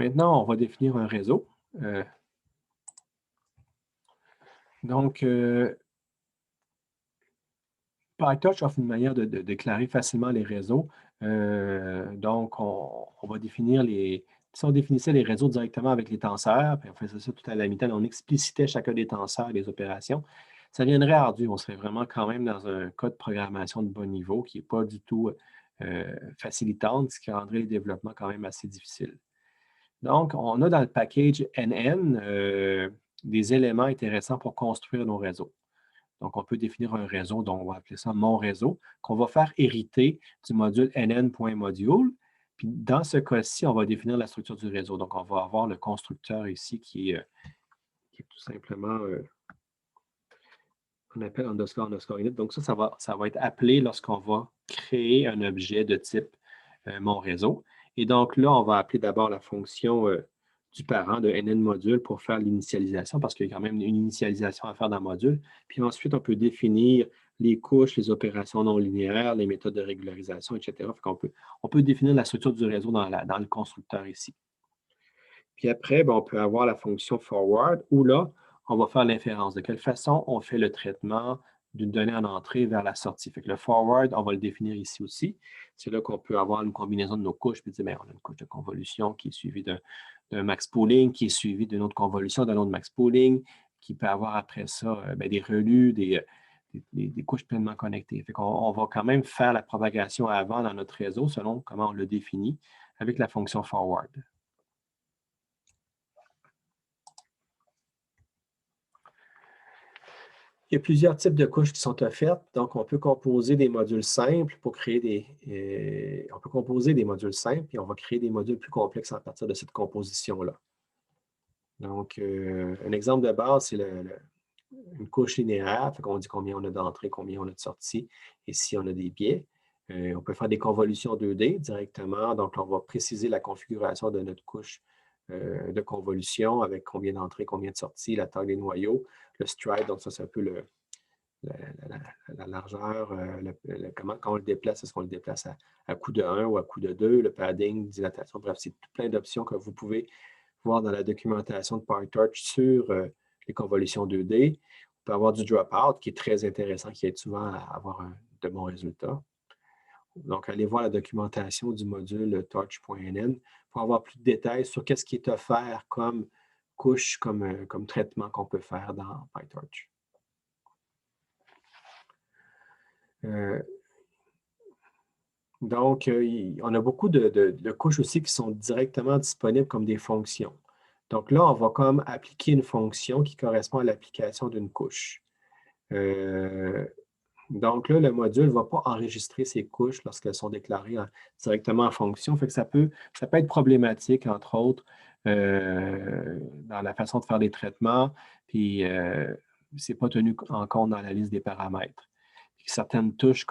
Maintenant, on va définir un réseau. Donc, PyTorch offre une manière de déclarer facilement les réseaux. Donc, on va définir les. Si on définissait les réseaux directement avec les tenseurs, puis on faisait ça tout à la mi-temps, on explicitait chacun des tenseurs et des opérations, ça viendrait ardu. On serait vraiment quand même dans un code de programmation de bon niveau qui n'est pas du tout facilitante, ce qui rendrait le développement quand même assez difficile. Donc, on a dans le package NN des éléments intéressants pour construire nos réseaux. Donc, on peut définir un réseau, donc on va appeler ça mon réseau, qu'on va faire hériter du module nn.module. Puis, dans ce cas-ci, on va définir la structure du réseau. Donc, on va avoir le constructeur ici qui est tout simplement, qu'on appelle underscore init. Donc, ça va être appelé lorsqu'on va créer un objet de type mon réseau. Et donc, là, on va appeler d'abord la fonction du parent de nn-module pour faire l'initialisation, parce qu'il y a quand même une initialisation à faire dans le module. Puis ensuite, on peut définir les couches, les opérations non linéaires, les méthodes de régularisation, etc. On peut définir la structure du réseau dans le constructeur ici. Puis après, on peut avoir la fonction forward, où là, on va faire l'inférence. De quelle façon on fait le traitement d'une donnée en entrée vers la sortie. Fait que le forward, on va le définir ici aussi. C'est là qu'on peut avoir une combinaison de nos couches, puis dire, bien, on a une couche de convolution qui est suivie d'un max pooling, qui est suivie d'une autre convolution, d'un autre max pooling, qui peut avoir après ça des relus, des couches pleinement connectées. Fait qu'on on va quand même faire la propagation avant dans notre réseau selon comment on le définit avec la fonction forward. Il y a plusieurs types de couches qui sont offertes. Donc, on peut composer des modules simples pour créer on peut composer des modules simples et on va créer des modules plus complexes à partir de cette composition-là. Donc, un exemple de base, c'est une couche linéaire. On dit combien on a d'entrées, combien on a de sorties et si on a des biais. On peut faire des convolutions 2D directement. Donc, on va préciser la configuration de notre couche de convolution avec combien d'entrées, combien de sorties, la taille des noyaux, le stride. Donc, ça, c'est un peu la largeur, quand on le déplace, est-ce qu'on le déplace à coup de 1 ou à coup de 2, le padding, dilatation, bref, c'est plein d'options que vous pouvez voir dans la documentation de PyTorch sur les convolutions 2D. On peut avoir du dropout qui est très intéressant, qui aide souvent à avoir de bons résultats. Donc, allez voir la documentation du module torch.nn pour avoir plus de détails sur qu'est-ce qui est offert comme couche, comme traitement qu'on peut faire dans PyTorch. Donc, on a beaucoup de couches aussi qui sont directement disponibles comme des fonctions. Donc là, on va comme appliquer une fonction qui correspond à l'application d'une couche. Donc là, le module ne va pas enregistrer ces couches lorsqu'elles sont déclarées directement en fonction. Fait que ça peut être problématique, entre autres, dans la façon de faire des traitements, puis ce n'est pas tenu en compte dans la liste des paramètres. Certaines couches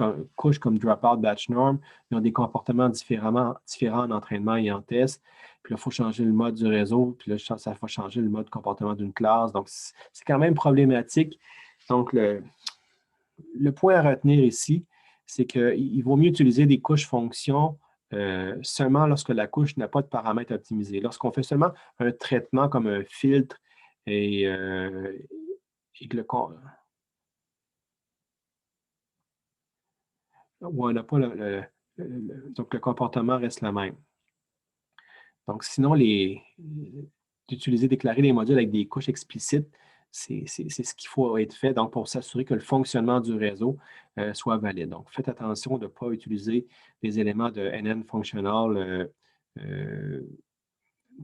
comme Dropout, Batch Norm, ils ont des comportements différents en entraînement et en test. Puis là, il faut changer le mode du réseau, puis là, ça va changer le mode de comportement d'une classe. Donc, c'est quand même problématique. Donc, le point à retenir ici, c'est qu'il vaut mieux utiliser des couches fonctions seulement lorsque la couche n'a pas de paramètres optimisés. Lorsqu'on fait seulement un traitement comme un filtre et que où on n'a pas donc le comportement reste le même. Donc, sinon, déclarer des modules avec des couches explicites, c'est ce qu'il faut être fait donc pour s'assurer que le fonctionnement du réseau soit valide. Donc, faites attention de ne pas utiliser des éléments de NN functional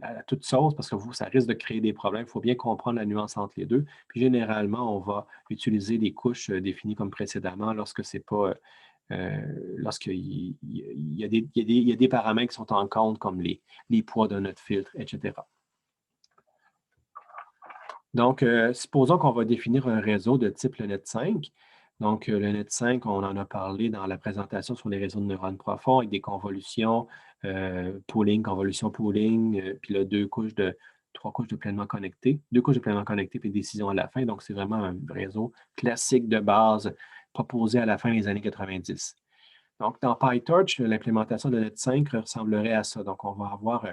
à toute sauce parce que ça risque de créer des problèmes. Il faut bien comprendre la nuance entre les deux. Puis, généralement, on va utiliser des couches définies comme précédemment lorsque c'est pas lorsqu'il y a des paramètres qui sont en compte, comme les poids de notre filtre, etc. Donc, supposons qu'on va définir un réseau de type le Net5. Donc, le Net5, on en a parlé dans la présentation sur les réseaux de neurones profonds avec des convolutions, pooling, convolution, pooling, puis là, trois couches de pleinement connectées, deux couches de pleinement connectées, puis décision à la fin. Donc, c'est vraiment un réseau classique de base proposé à la fin des années 90. Donc, dans PyTorch, l'implémentation de Net5 ressemblerait à ça. Donc, on va avoir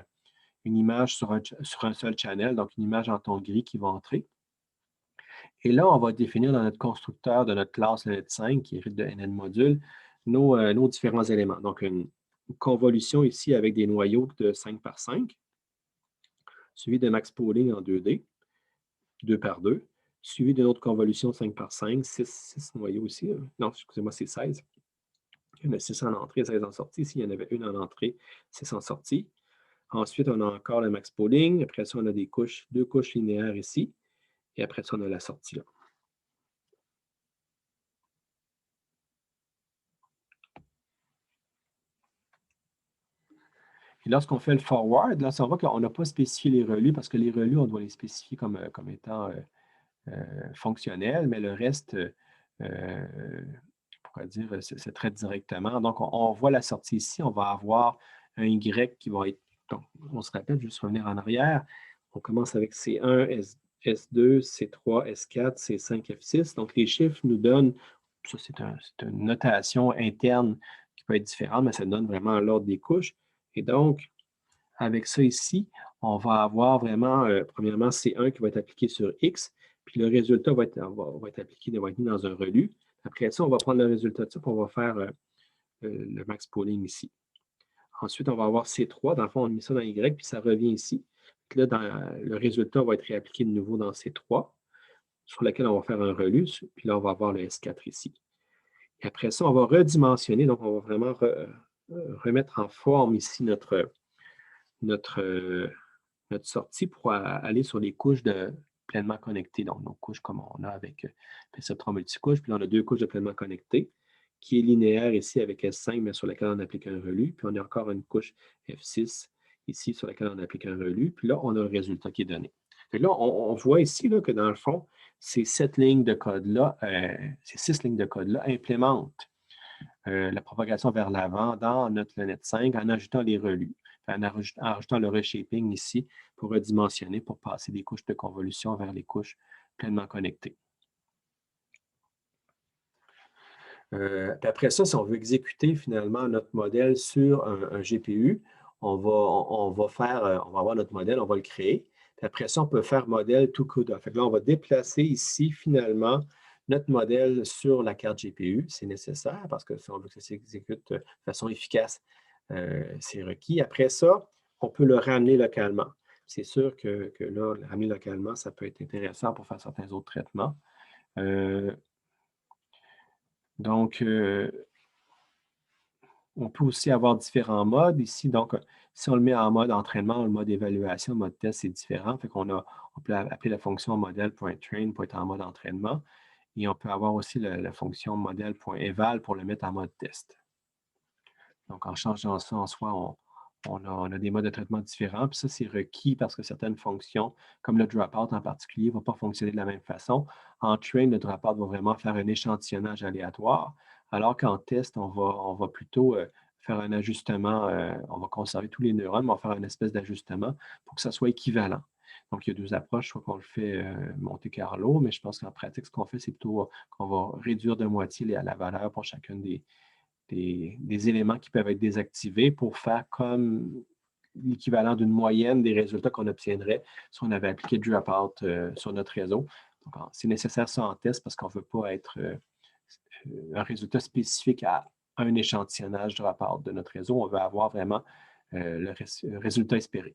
une image sur un seul channel, donc une image en ton gris qui va entrer. Et là, on va définir dans notre constructeur de notre classe Net5, qui hérite de NN module, nos différents éléments. Donc, une convolution ici avec des noyaux de 5 par 5, suivi de max pooling en 2D, 2 par 2, suivi d'une autre convolution 5 par 5, 6 noyaux aussi. Non, excusez-moi, c'est 16. Il y en a 6 en entrée, 16 en sortie. S'il y en avait une en entrée, 6 en sortie. Ensuite, on a encore le max pooling. Après ça, on a deux couches linéaires ici. Et après ça, on a la sortie là. Et lorsqu'on fait le forward, là, ça voit qu'on n'a pas spécifié les relus parce que les relus, on doit les spécifier comme étant fonctionnels, mais le reste, pourquoi dire, c'est traite directement. Donc, on voit la sortie ici, on va avoir un Y qui va être, donc, on se rappelle, juste revenir en arrière, on commence avec C1, S2, C3, S4, C5, F6. Donc, les chiffres nous donnent, ça c'est une notation interne qui peut être différente, mais ça donne vraiment l'ordre des couches. Et donc, avec ça ici, on va avoir vraiment, premièrement, C1 qui va être appliqué sur X, puis le résultat va être appliqué, va être mis dans un relu. Après ça, on va prendre le résultat de ça, puis on va faire le max pooling ici. Ensuite, on va avoir C3, dans le fond, on met ça dans Y, puis ça revient ici. Puis là, le résultat va être réappliqué de nouveau dans C3, sur lequel on va faire un relu, puis là, on va avoir le S4 ici. Et après ça, on va redimensionner, donc on va vraiment remettre en forme ici notre sortie pour aller sur les couches de pleinement connectées. Donc, nos couches comme on a avec Perceptron multicouche. Puis là, on a deux couches de pleinement connectées qui est linéaire ici avec S5, mais sur laquelle on applique un relu. Puis on a encore une couche F6 ici sur laquelle on applique un relu. Puis là, on a le résultat qui est donné. Et là, on voit ici là, que dans le fond, ces 6 lignes de code-là implémentent la propagation vers l'avant dans notre Net 5 en ajoutant les relus, en ajoutant le reshaping ici pour redimensionner, pour passer des couches de convolution vers les couches pleinement connectées. Puis après ça, si on veut exécuter finalement notre modèle sur un GPU, on va avoir notre modèle, on va le créer. Puis après ça, on peut faire modèle to CUDA. Fait que là, on va déplacer ici finalement notre modèle sur la carte GPU. C'est nécessaire parce que si on veut que ça s'exécute de façon efficace, c'est requis. Après ça, on peut le ramener localement. C'est sûr que là, le ramener localement, ça peut être intéressant pour faire certains autres traitements. Donc, on peut aussi avoir différents modes ici. Donc, si on le met en mode entraînement, le mode évaluation, le mode test, c'est différent. Fait qu'on on peut appeler la fonction modèle.train pour être en mode entraînement. Et on peut avoir aussi la fonction modèle.eval pour le mettre en mode test. Donc, en changeant ça en soi, on a des modes de traitement différents. Puis ça, c'est requis parce que certaines fonctions, comme le dropout en particulier, ne vont pas fonctionner de la même façon. En train, le dropout va vraiment faire un échantillonnage aléatoire, alors qu'en test, on va plutôt faire un ajustement, on va conserver tous les neurones, mais on va faire une espèce d'ajustement pour que ça soit équivalent. Donc, il y a deux approches, soit qu'on le fait Monte Carlo, mais je pense qu'en pratique, ce qu'on fait, c'est plutôt qu'on va réduire de moitié la valeur pour chacune des éléments qui peuvent être désactivés pour faire comme l'équivalent d'une moyenne des résultats qu'on obtiendrait si on avait appliqué le dropout sur notre réseau. Donc, c'est nécessaire ça en test parce qu'on ne veut pas être un résultat spécifique à un échantillonnage dropout de notre réseau. On veut avoir vraiment le résultat espéré.